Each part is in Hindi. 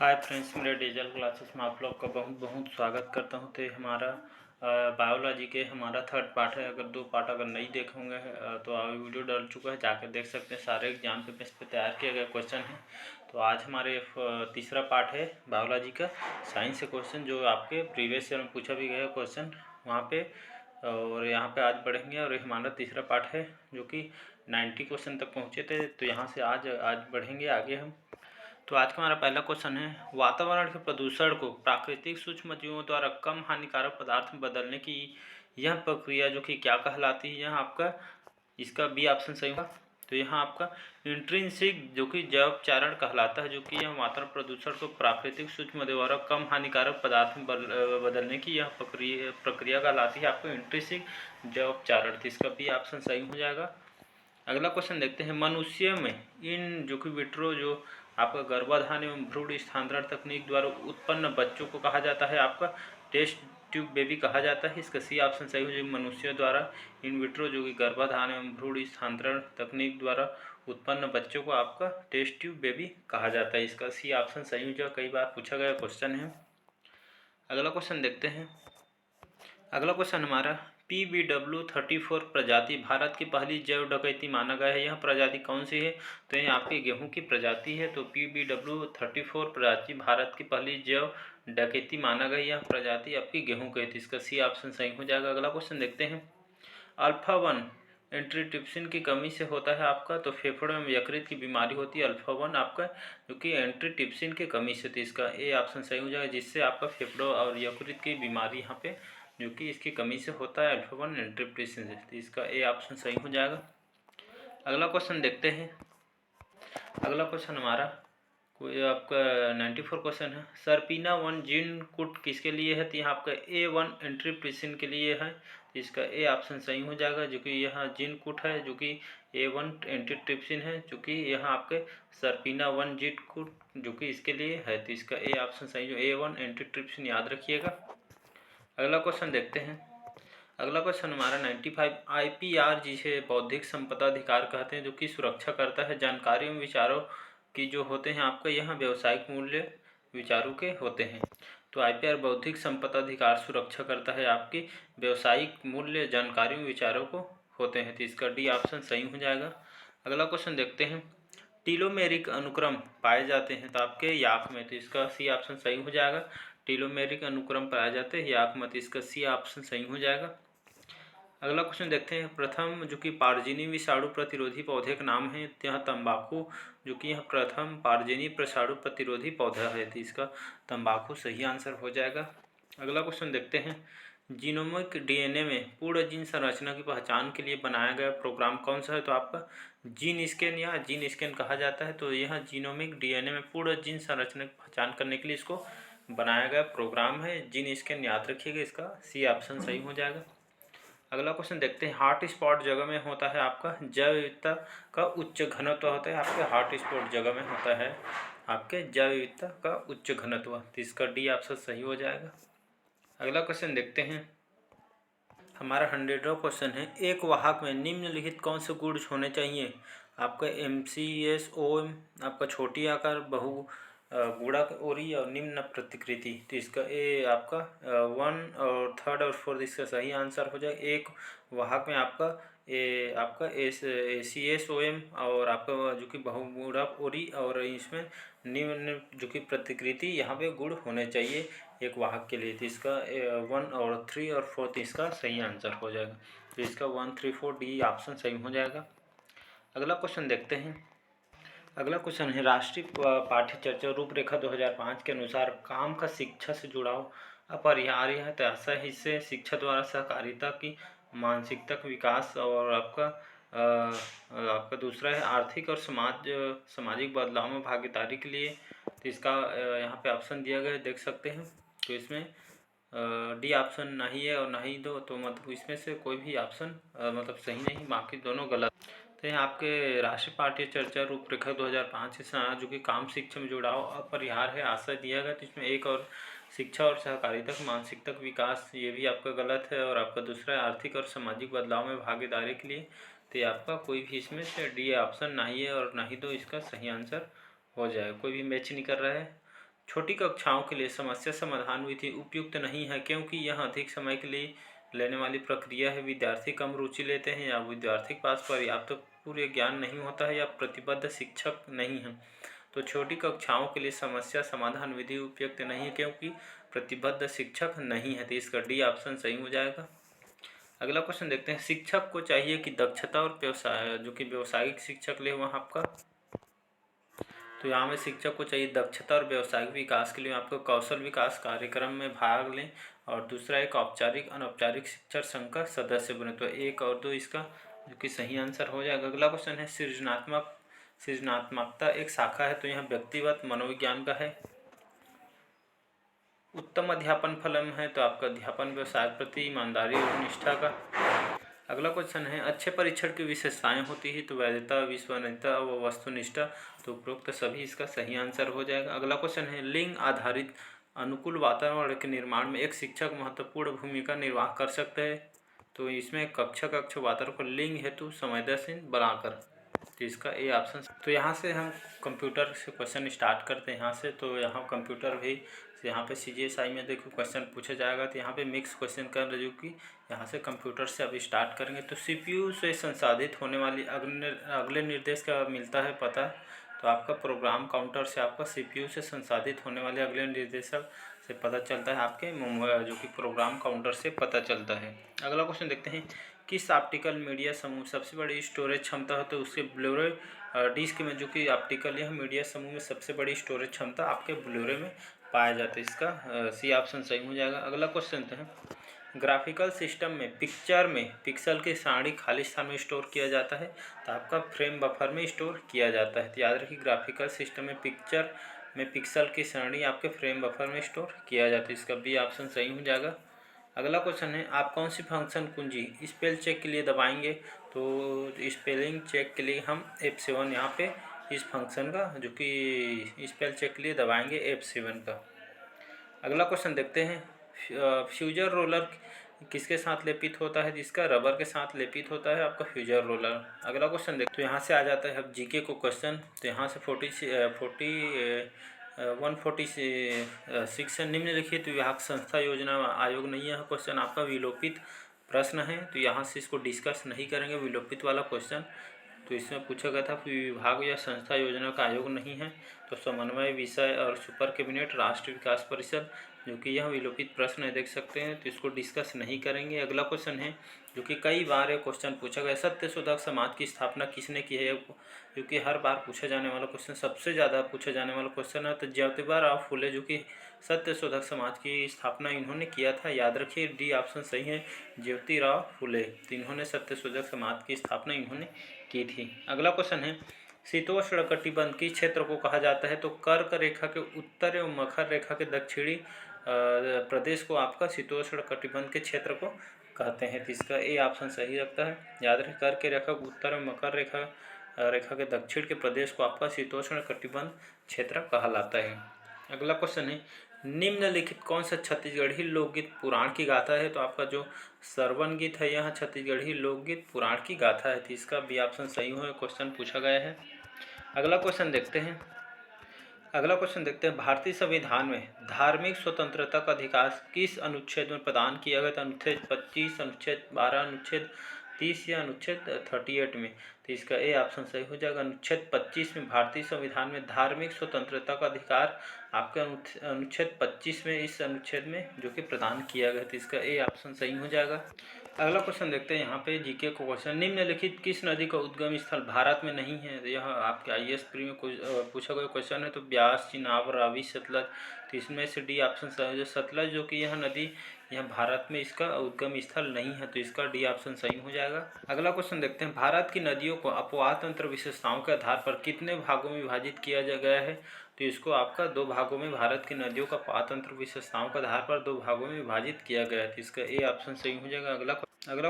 हाय फ्रेंड्स, मेरे डिजिटल क्लासेस में आप लोग का बहुत बहुत स्वागत करता हूं। तो ये हमारा बायोलॉजी के हमारा थर्ड पार्ट है। अगर 2 पार्ट अगर नहीं देखे होंगे तो वीडियो डल चुका है, जाकर देख सकते हैं। सारे एग्जाम पे बेस पे तैयार किए गए क्वेश्चन हैं। तो आज हमारे तीसरा पार्ट है बायोलॉजी का साइंस से क्वेश्चन, जो आपके प्रीवियस ईयर में पूछा भी गया क्वेश्चन वहाँ पे। और यहाँ पे आज बढ़ेंगे और ये हमारा तीसरा पार्ट है जो कि 90 क्वेश्चन तक पहुँचे थे। तो यहाँ से आज बढ़ेंगे आगे हम। तो आज का हमारा पहला क्वेश्चन है, वातावरण के प्रदूषण को प्राकृतिक सूक्ष्मजीवों द्वारा कम हानिकारक पदार्थ में बदलने की यह प्रक्रिया जो कि क्या कहलाती है। यह आपका इसका बी ऑप्शन सही होगा। तो यहाँ आपका इंट्रिंसिक जो कि जैवोपचारण कहलाता है, जो कि यह वातावरण प्रदूषण को प्राकृतिक सूक्ष्म द्वारा कम हानिकारक पदार्थ में बदलने की यह प्रक्रिया कहलाती है आपको इंट्रिंसिक जैवोपचारण। तो इसका बी ऑप्शन सही हो जाएगा। अगला क्वेश्चन देखते हैं, मनुष्य में इन जो कि विट्रो जो आपका गर्भाधान एवं भ्रूण स्थानांतरण तकनीक द्वारा उत्पन्न बच्चों को कहा जाता है आपका टेस्ट ट्यूब बेबी कहा जाता है। इसका सी ऑप्शन सही हो जाएगा। मनुष्य द्वारा इन विट्रो जो कि गर्भाधान एवं भ्रूण स्थानांतरण तकनीक द्वारा उत्पन्न बच्चों को आपका टेस्ट ट्यूब बेबी कहा जाता है। इसका सी ऑप्शन सही हो जाएगा, कई बार पूछा गया क्वेश्चन है। अगला क्वेश्चन देखते हैं। अगला क्वेश्चन हमारा, PBW34 प्रजाति भारत की पहली जैव डकैती माना गया है। यह प्रजाति कौन सी है? तो ये आपकी गेहूं की प्रजाति है। तो PBW34 प्रजाति भारत की पहली जैव डकैती माना गया। यह प्रजाति आपकी गेहूं की है। इसका सी ऑप्शन सही हो जाएगा। अगला क्वेश्चन देखते हैं, अल्फा 1 एंट्रीट्रिप्सिन की कमी से होता है आपका तो फेफड़ों में यकृत की बीमारी होती है। अल्फा 1 आपका जो कि एंट्रीट्रिप्सिन की कमी से, तो इसका ए ऑप्शन सही हो जाएगा, जिससे आपका फेफड़ों और यकृत की बीमारी यहाँ पे जो कि इसकी कमी से होता है अल्फा 1 एंट्रीट्रिप्सिन से। तो इसका ए ऑप्शन सही हो जाएगा। अगला क्वेश्चन देखते हैं। अगला क्वेश्चन हमारा कोई आपका 94 क्वेश्चन है, सरपीना 1 जीन कुट किसके लिए है? तो यहाँ आपका A1 एंट्रीप्रिसिन के लिए है। तो इसका ए ऑप्शन सही हो जाएगा, जो कि यहाँ जीन कुट है जो कि A1 एंट्रीट्रिप्सिन है, जो कि यहाँ आपके सरपीना 1 जीन कुट जो कि इसके लिए है। तो इसका ए ऑप्शन सही, जो A1 एंट्रीट्रिप्सिन याद रखिएगा। अगला क्वेश्चन देखते हैं। अगला क्वेश्चन हमारा 95, IPR जिसे बौद्धिक संपदा अधिकार कहते हैं, जो कि सुरक्षा करता है जानकारी एवं विचारों की जो होते हैं आपका यहाँ व्यवसायिक मूल्य विचारों के होते हैं। तो IPR बौद्धिक संपदा अधिकार सुरक्षा करता है आपकी व्यवसायिक मूल्य जानकारी एवं विचारों को होते हैं। तो इसका डी ऑप्शन सही हो जाएगा। अगला क्वेश्चन देखते हैं, टीलोमेरिक अनुक्रम पाए जाते हैं तो आपके याक में, तो इसका सी ऑप्शन सही हो जाएगा। टीलोमेरिक अनुक्रम पाए जाते हैं याक में, तो इसका सी ऑप्शन सही हो जाएगा। अगला क्वेश्चन देखते हैं, प्रथम जो कि पारजीनी विषाणु प्रतिरोधी पौधे का नाम है। यह तंबाकू जो कि यह प्रथम पारजीनी विषाणु प्रतिरोधी पौधा है। तो इसका तंबाकू सही आंसर हो जाएगा। अगला क्वेश्चन देखते हैं, जीनोमिक DNA में पूर्ण जीन संरचना की पहचान के लिए बनाया गया प्रोग्राम कौन सा है? तो आपका जीन स्कैन या जीन स्कैन कहा जाता है। तो यह जीनोमिक DNA में पूर्ण जीन संरचना की पहचान करने के लिए इसको बनाया गया प्रोग्राम है जीन स्कैन, याद रखिएगा। इसका सी ऑप्शन सही हो जाएगा। अगला क्वेश्चन देखते हैं, हॉट स्पॉट जगह में होता है आपका जैव विविधता का उच्च घनत्व होता है। आपके हॉट स्पॉट जगह में होता है आपके जैव विविधता का उच्च घनत्व। तो इसका डी ऑप्शन सही हो जाएगा। अगला क्वेश्चन देखते हैं, हमारा 100वां क्वेश्चन है, एक वाहक में निम्नलिखित कौन से गुण होने चाहिए? आपका MCSOM आपका छोटी आकार बहु गुणक ओरी और निम्न प्रतिकृति। तो इसका ए आपका 1 और 3 और 4 इसका सही आंसर हो जाए। एक वाहक में आपका आपका ACSOM और आपका जो कि बहुगुणक ओरी और इसमें निम्न जो कि प्रतिकृति यहाँ पे गुण होने चाहिए एक वाहक के लिए। तो इसका 1 और 3 और 4 इसका सही आंसर हो जाएगा। तो इसका 1, 3, 4 डी ऑप्शन सही हो जाएगा। अगला क्वेश्चन देखते हैं। अगला क्वेश्चन है, राष्ट्रीय पाठ्य चर्चा रूपरेखा 2005 के अनुसार काम का शिक्षा से जुड़ाव अपरिहार्य है। तो ऐसा है, इससे शिक्षा द्वारा सहकारिता की मानसिकता का विकास और आपका दूसरा है आर्थिक और सामाजिक बदलाव में भागीदारी के लिए। तो इसका यहाँ पे ऑप्शन दिया गया है, देख सकते हैं। तो इसमें डी ऑप्शन नहीं है और नहीं दो, तो मतलब इसमें से कोई भी ऑप्शन मतलब सही नहीं, बाकी दोनों गलत। तो यहाँ आपके राष्ट्रीय पाठ्य चर्चा रूपरेखा 2005 से जो कि काम शिक्षा में जुड़ाव अपरिहार्य है आशय दिया गया। तो इसमें एक और शिक्षा और सहकारिता का मानसिकता का विकास, ये भी आपका गलत है। और आपका दूसरा है आर्थिक और सामाजिक बदलाव में भागीदारी के लिए। तो ये आपका कोई भी इसमें से डी ऑप्शन नहीं है और नहीं दो इसका सही आंसर हो जाएगा, कोई भी मैच नहीं कर रहा है। छोटी कक्षाओं के लिए समस्या समाधान विधि उपयुक्त नहीं है क्योंकि यह अधिक समय के लिए लेने वाली प्रक्रिया है। विद्यार्थी कम रुचि लेते हैं या विद्यार्थी के पास पर्याप्त पूर्व ज्ञान नहीं होता है या प्रतिबद्ध शिक्षक नहीं है। तो छोटी कक्षाओं के लिए समस्या समाधान विधि उपयुक्त नहीं है क्योंकि प्रतिबद्ध शिक्षक नहीं है। तो इसका डी ऑप्शन सही हो जाएगा। अगला क्वेश्चन देखते हैं, शिक्षक को चाहिए कि दक्षता और व्यवसाय जो कि व्यावसायिक शिक्षक ले वहाँ आपका, तो यहाँ में शिक्षक को चाहिए दक्षता और व्यावसायिक विकास के लिए आपको कौशल विकास कार्यक्रम में भाग लें और दूसरा एक औपचारिक अनौपचारिक शिक्षण संघ का सदस्य बने। तो 1 और 2 इसका जो कि सही आंसर हो जाएगा। अगला क्वेश्चन है, सृजनात्मकता एक शाखा है तो यहाँ व्यक्तिगत मनोविज्ञान का है। उत्तम अध्यापन फलम है तो आपका अध्यापन व्यवसाय प्रति ईमानदारी और निष्ठा का। अगला क्वेश्चन है, अच्छे परीक्षण की विशेषताएं होती है तो वैधता, विश्वसनीयता व वस्तुनिष्ठा। तो उपरोक्त सभी इसका सही आंसर हो जाएगा। अगला क्वेश्चन है, लिंग आधारित अनुकूल वातावरण के निर्माण में एक शिक्षक महत्वपूर्ण भूमिका निर्वाह कर सकते हैं। तो इसमें कक्ष वातावरण को लिंग हेतु संवेदनशील बनाकर, तो इसका ए ऑप्शन। तो यहाँ से हम कंप्यूटर से क्वेश्चन स्टार्ट करते हैं। यहाँ से तो यहाँ कंप्यूटर भी यहाँ पे CGSI में देखो क्वेश्चन पूछा जाएगा। तो यहाँ पे मिक्स क्वेश्चन कर रहे जो कि यहाँ से कंप्यूटर से अभी स्टार्ट करेंगे। तो CPU से संसाधित होने वाली अगले निर्देश का मिलता है पता। तो आपका प्रोग्राम काउंटर से आपका CPU से संसाधित होने वाले अगले निर्देशक से पता चलता है आपके जो कि प्रोग्राम काउंटर से पता चलता है। अगला क्वेश्चन देखते हैं, किस ऑप्टिकल मीडिया समूह सबसे बड़ी स्टोरेज क्षमता है। तो उसके ब्लूरे डिस्क में जो कि ऑप्टिकल यह मीडिया समूह में सबसे बड़ी स्टोरेज क्षमता आपके ब्लूरे में पाया जाता है। इसका सी ऑप्शन सही हो जाएगा। अगला क्वेश्चन है, ग्राफिकल सिस्टम में पिक्चर में पिक्सल की सारणी खाली स्थान में स्टोर किया जाता है तो आपका फ्रेम बफर में स्टोर किया जाता है। तो याद रखिए, ग्राफिकल सिस्टम में पिक्चर में पिक्सल की सारणी आपके फ्रेम बफर में स्टोर किया जाता है। इसका बी ऑप्शन सही हो जाएगा। अगला क्वेश्चन है, आप कौन सी फंक्शन कुंजी स्पेल चेक के लिए दबाएंगे। तो स्पेलिंग चेक के लिए हम F7 यहाँ पे इस फंक्शन का जो कि स्पेल चेक के लिए दबाएंगे F7 का। अगला क्वेश्चन देखते हैं, फ्यूजर रोलर किसके साथ लेपित होता है। जिसका रबर के साथ लेपित होता है आपका फ्यूजर रोलर। अगला क्वेश्चन देखते हैं, तो यहाँ से आ जाता है अब जीके को क्वेश्चन। तो यहाँ से 146 निम्नलिखित विभाग संस्था योजना आयोग नहीं है क्वेश्चन आपका विलोपित प्रश्न है। तो यहाँ से इसको डिस्कस नहीं करेंगे विलोपित वाला क्वेश्चन। तो इसमें पूछा गया था विभाग या संस्था योजना का आयोग नहीं है। तो समन्वय विषय और सुपर कैबिनेट राष्ट्रीय विकास परिषद जो कि यह विलोपित प्रश्न है, देख सकते हैं। तो इसको डिस्कस नहीं करेंगे। अगला क्वेश्चन है जो कि कई बार ये क्वेश्चन पूछा गया, सत्यशोधक समाज की स्थापना किसने की है। क्योंकि हर बार पूछा जाने वाला क्वेश्चन, सबसे ज़्यादा पूछा जाने वाला क्वेश्चन है। तो ज्योतिबा फुले जो कि सत्यशोधक समाज की स्थापना इन्होंने किया था। याद रखिए, डी ऑप्शन सही है, ज्योतिराव फुले। तो इन्होंने सत्यशोधक समाज की स्थापना इन्होंने की थी। अगला क्वेश्चन है, शीतोष्णकटिबंध किस क्षेत्र को कहा जाता है। तो कर्क रेखा के उत्तर एवं मकर रेखा के दक्षिणी प्रदेश को आपका शीतोष्णकटिबंध के क्षेत्र को कहते हैं। तो इसका ए ऑप्शन सही लगता है। याद रखें, कर्क के रेखा के उत्तर एवं मकर रेखा के दक्षिण के प्रदेश को आपका शीतोष्णकटिबंध क्षेत्र कहलाता है। अगला क्वेश्चन है, निम्नलिखित कौन सा छत्तीसगढ़ी लोकगीत पुराण की गाथा है। तो आपका जो सरवन गीत है यह छत्तीसगढ़ी लोकगीत पुराण की गाथा है। तो इसका बी ऑप्शन सही हो, क्वेश्चन पूछा गया है। अगला क्वेश्चन देखते हैं, भारतीय संविधान में धार्मिक स्वतंत्रता का अधिकार किस अनुच्छेद में प्रदान किया गया था। अनुच्छेद 25, अनुच्छेद 12, अनुच्छेद 30 या अनुच्छेद 38 में। तो इसका ए ऑप्शन सही हो जाएगा। अनुच्छेद 25 में भारतीय संविधान में धार्मिक स्वतंत्रता का अधिकार आपके अनुच्छेद 25 में, इस अनुच्छेद में जो कि प्रदान किया गया। तो इसका ए ऑप्शन सही हो जाएगा। अगला क्वेश्चन देखते हैं, यहाँ पे जीके को क्वेश्चन, निम्नलिखित किस नदी का उद्गम स्थल भारत में नहीं है। तो यह आपके IAS प्री में पूछा गया क्वेश्चन है। तो ब्यास, चिनाब, रावी, सतलज। तो इसमें से डी ऑप्शन सही है, सतलज जो कि यह नदी यह भारत में इसका उद्गम स्थल नहीं है। तो इसका डी ऑप्शन सही हो जाएगा। अगला क्वेश्चन देखते हैं, भारत की नदियों को अपवाह तंत्र विशेषताओं के आधार पर कितने भागों में विभाजित किया गया है। तो इसको आपका 2 भागों में, भारत की नदियों का अपवाह तंत्र विशेषताओं के आधार पर 2 भागों में विभाजित किया गया है। तो इसका ए ऑप्शन सही हो जाएगा। अगला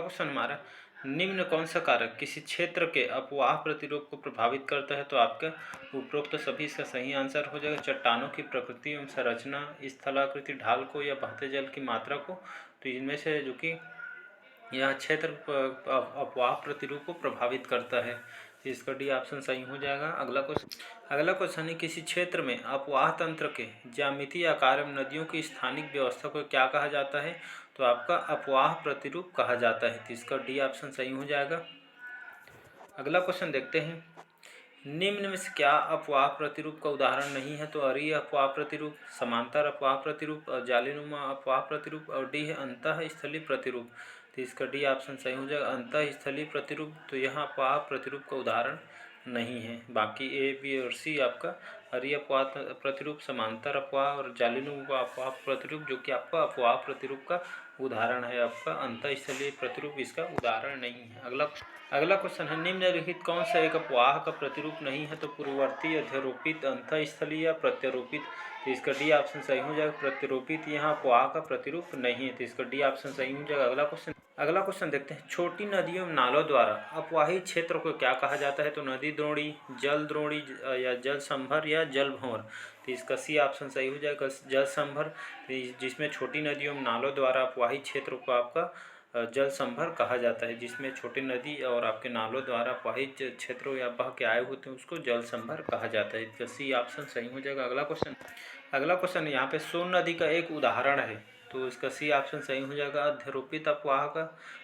क्वेश्चन हमारा, निम्न कौन सा कारक किसी क्षेत्र के अपवाह प्रतिरोध को प्रभावित करता है। तो आपका उपरोक्त सभी इसका सही आंसर हो जाएगा। चट्टानों की प्रकृति एवं संरचना, स्थलाकृति, ढाल को या बहते जल की मात्रा को। तो इनमें से जो कि यह क्षेत्र अपवाह प्रतिरोध को प्रभावित करता है। इसका डी ऑप्शन सही हो जाएगा। अगला क्वेश्चन है, किसी क्षेत्र में अपवाह तंत्र के ज्यामितीय आकार में नदियों की स्थानिक व्यवस्था को क्या कहा जाता है? तो आपका अपवाह प्रतिरूप कहा जाता है। तो इसका डी ऑप्शन सही हो जाएगा। अगला क्वेश्चन देखते हैं, निम्न में से क्या अपवाह प्रतिरूप का उदाहरण नहीं है? तो अरीय अपवाह प्रतिरूप, समांतर अपवाह प्रतिरूप, और जालीनुमा अपवाह प्रतिरूप, और डी है अंतःस्थलीय प्रतिरूप। तो इसका डी ऑप्शन सही हो जाएगा, अंतःस्थलीय प्रतिरूप। तो यहाँ अपवाह प्रतिरूप का उदाहरण नहीं है। बाकी ए, बी और सी आपका अरीय अपवाह प्रतिरूप, समांतर अपवाह और जालीनुमा अपवाह प्रतिरूप, जो कि आपका अपवाह प्रतिरूप का उदाहरण है। आपका अंतःस्थलीय प्रतिरूप इसका उदाहरण नहीं है। अगला क्वेश्चन है, निम्नलिखित कौन सा एक अपवाह का प्रतिरूप नहीं है? तो पूर्ववर्ती, अध्यारोपित, अंतःस्थलीय या प्रत्यारोपित। तो इसका डी ऑप्शन सही हो जाएगा, प्रत्यारोपित यहाँ अपवाह का प्रतिरूप नहीं है। तो इसका डी ऑप्शन सही हो जाएगा। अगला क्वेश्चन देखते हैं, छोटी नदियों नालों द्वारा अपवाही क्षेत्र को क्या कहा जाता है? तो नदी द्रोणी, जल द्रोणी, या जल संभर, या जल भंवर। तो इसका सी ऑप्शन सही हो जाएगा, जल संभर। जिसमें छोटी नदियों नालों द्वारा अपवाही क्षेत्र को आपका जल संभर कहा जाता है। जिसमें छोटी नदी और आपके नालों द्वारा अपवाहित क्षेत्रों या बह के आए होते हैं उसको जल संभर कहा जाता है। तो सी ऑप्शन सही हो जाएगा। अगला क्वेश्चन यहाँ पे सोन नदी का एक उदाहरण है। तो इसका सी ऑप्शन सही हो जाएगा, अध्यारोपित अपवाह का।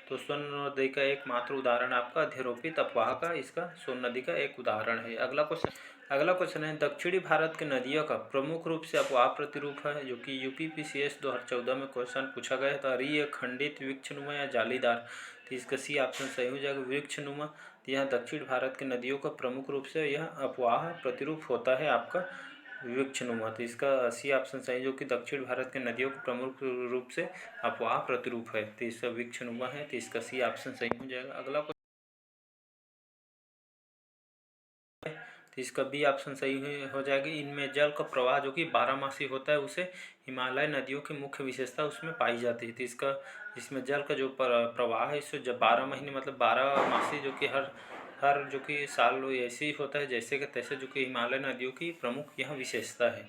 तो सोन नदी का एकमात्र उदाहरण आपका अध्यारोपित अपवाह का, इसका सोन नदी का एक उदाहरण है। अगला क्वेश्चन है, दक्षिणी भारत की नदियों का प्रमुख रूप से अपवाह प्रतिरूप है, जो कि यूपीपीसीएस 2014 में क्वेश्चन पूछा गया है। तो अरीय, खंडित, वृक्षनुमा या जालीदार। तो इसका सी ऑप्शन सही हो जाएगा, वृक्षनुमा। तो यह दक्षिण भारत की नदियों का प्रमुख रूप से यह अपवाह प्रतिरूप होता है आपका वृक्षनुमा। तो इसका सी ऑप्शन सही, जो कि दक्षिण भारत के नदियों के प्रमुख रूप से अपवाह प्रतिरूप है। तो इसका वृक्षनुमा है। तो इसका सी ऑप्शन सही हो जाएगा। अगला तो इसका बी ऑप्शन सही हो जाएगी। इनमें जल का प्रवाह जो कि बारहमासी होता है, उसे हिमालय नदियों की मुख्य विशेषता उसमें पाई जाती है। तो इसमें जल का जो प्रवाह है, इससे जब 12 महीने मतलब 12 मासी, जो कि हर जो कि साल ऐसे ही होता है जैसे कि तैसे, जो कि हिमालय नदियों की प्रमुख यह विशेषता है।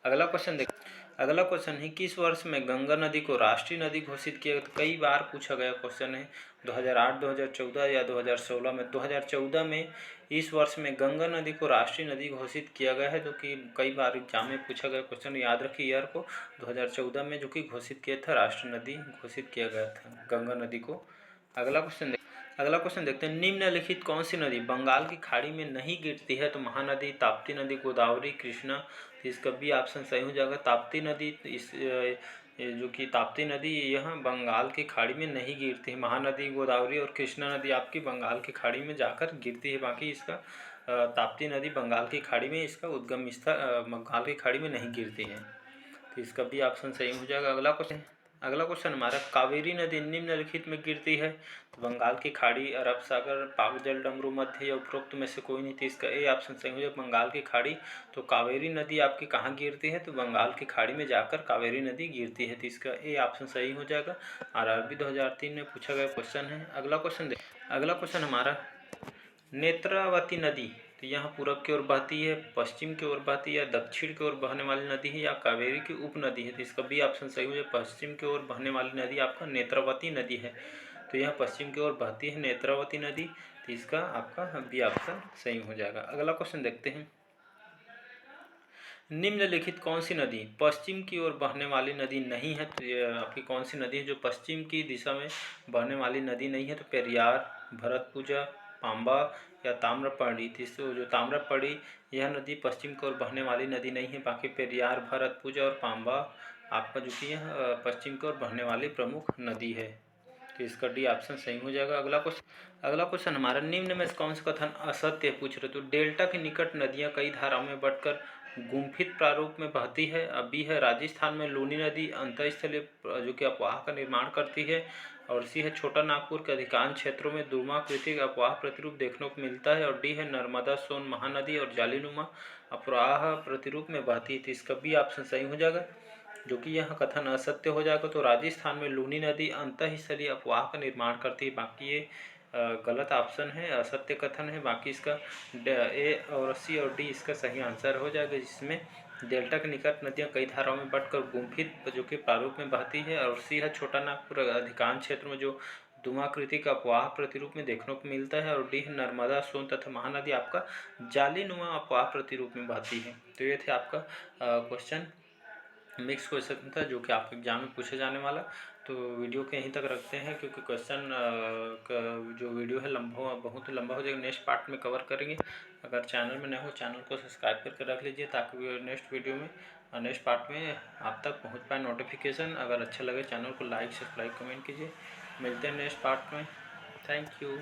अगला क्वेश्चन है, किस वर्ष में गंगा नदी को राष्ट्रीय नदी घोषित किया गया? तो कई बार पूछा गया क्वेश्चन है, 2008, 2014 या 2016 में। 2014 में इस वर्ष में गंगा नदी को राष्ट्रीय नदी घोषित किया गया है, जो कि कई बार एग्जाम में पूछा गया क्वेश्चन। याद रखिए ईयर को, 2014 में जो कि घोषित किया था, राष्ट्रीय नदी घोषित किया गया था गंगा नदी को। अगला क्वेश्चन देखते हैं, निम्नलिखित कौन सी नदी बंगाल की खाड़ी में नहीं गिरती है? तो महानदी, ताप्ती नदी, गोदावरी, कृष्णा। तो इसका भी ऑप्शन सही हो जाएगा, ताप्ती नदी। जो कि ताप्ती नदी यह बंगाल की खाड़ी में नहीं गिरती है। महानदी, गोदावरी और कृष्णा नदी आपकी बंगाल की खाड़ी में जाकर गिरती है। बाकी इसका ताप्ती नदी बंगाल की खाड़ी में, इसका उद्गम स्थल बंगाल की खाड़ी में नहीं गिरती है। तो इसका भी ऑप्शन सही हो जाएगा। अगला क्वेश्चन हमारा, कावेरी नदी निम्नलिखित में गिरती है? तो बंगाल की खाड़ी, अरब सागर, पाकजल, डमरू मध्य या उपरोक्त में से कोई नहीं। तो इसका ए ऑप्शन सही हो जाएगा, बंगाल की खाड़ी। तो कावेरी नदी आपकी कहाँ गिरती है? तो बंगाल की खाड़ी में जाकर कावेरी नदी गिरती है। तो इसका ए ऑप्शन सही हो जाएगा। आरआरबी 2003 में पूछा गया क्वेश्चन है। अगला क्वेश्चन हमारा, नेत्रावती नदी तो यहाँ पूरब की ओर बहती है, पश्चिम की ओर बहती है, या दक्षिण की ओर बहने वाली नदी है, या कावेरी की उपनदी है? तो इसका बी ऑप्शन सही हो जाए, पश्चिम की ओर बहने वाली नदी आपका नेत्रावती नदी है। तो यह पश्चिम की ओर बहती है नेत्रावती नदी। तो इसका आपका बी ऑप्शन सही हो जाएगा। अगला क्वेश्चन देखते हैं, निम्नलिखित कौन सी नदी पश्चिम की ओर बहने वाली नदी नहीं है? तो ये आपकी कौन सी नदी है जो पश्चिम की दिशा में बहने वाली नदी नहीं है? तो पेरियार, भरतपुजा, पाम्बा या ताम्रपर्णी। तो जो ताम्रपर्णी यह नदी पश्चिम की ओर बहने वाली नदी नहीं है। बाकी पेरियार, भरतपुजा और पाम्बा आपका जो कि यह पश्चिम की ओर बहने वाली प्रमुख नदी है। तो इसका डी ऑप्शन सही हो जाएगा। अगला क्वेश्चन हमारा, निम्न में कौन सा कथन असत्य पूछ रहे? तो डेल्टा के निकट नदियां कई धाराओं में बंटकर गुम्फित प्रारूप में बहती है। अभी है राजस्थान में लूनी नदी अंतःस्थलीय जो कि अपवाह का निर्माण करती है। और सी है छोटा नागपुर के अधिकांश क्षेत्रों में दुर्माकृति का अपवाह प्रतिरूप देखने को मिलता है। और डी है नर्मदा सोन महानदी और जालीनुमा अपवाह प्रतिरूप में बहती है। तो इसका भी ऑप्शन सही हो जाएगा, जो कि यह कथन असत्य हो जाएगा। तो राजस्थान में लूनी नदी अंतःस्थलीय अपवाह का निर्माण करती है। बाकी ये गलत ऑप्शन है, असत्य कथन है। बाकी इसका ए और सी और डी इसका सही आंसर हो जाएगा, जिसमें डेल्टा के निकट नदियां कई धाराओं में बंटकर गुम्फित जो कि प्रारूप में बहती है। और सी है छोटा नागपुर अधिकांश क्षेत्र में जो धुआंकृति का अपवाह प्रतिरूप में देखने को मिलता है और डी नर्मदा, सोन तथा महानदी आपका जालीनुमा अपवाह प्रतिरूप में बहती है। तो ये थे आपका क्वेश्चन, मिक्स क्वेश्चन था जो कि आपके एग्जाम में पूछे जाने वाला। तो वीडियो को यहीं तक रखते हैं क्योंकि क्वेश्चन का जो वीडियो है बहुत लंबा हो जाएगा। नेक्स्ट पार्ट में कवर करेंगे। अगर चैनल में नए हो चैनल को सब्सक्राइब करके रख लीजिए ताकि नेक्स्ट वीडियो में नेक्स्ट पार्ट में आप तक पहुंच पाए नोटिफिकेशन। अगर अच्छा लगे चैनल को लाइक सब्सक्राइब कमेंट कीजिए। मिलते हैं नेक्स्ट पार्ट में। Thank you.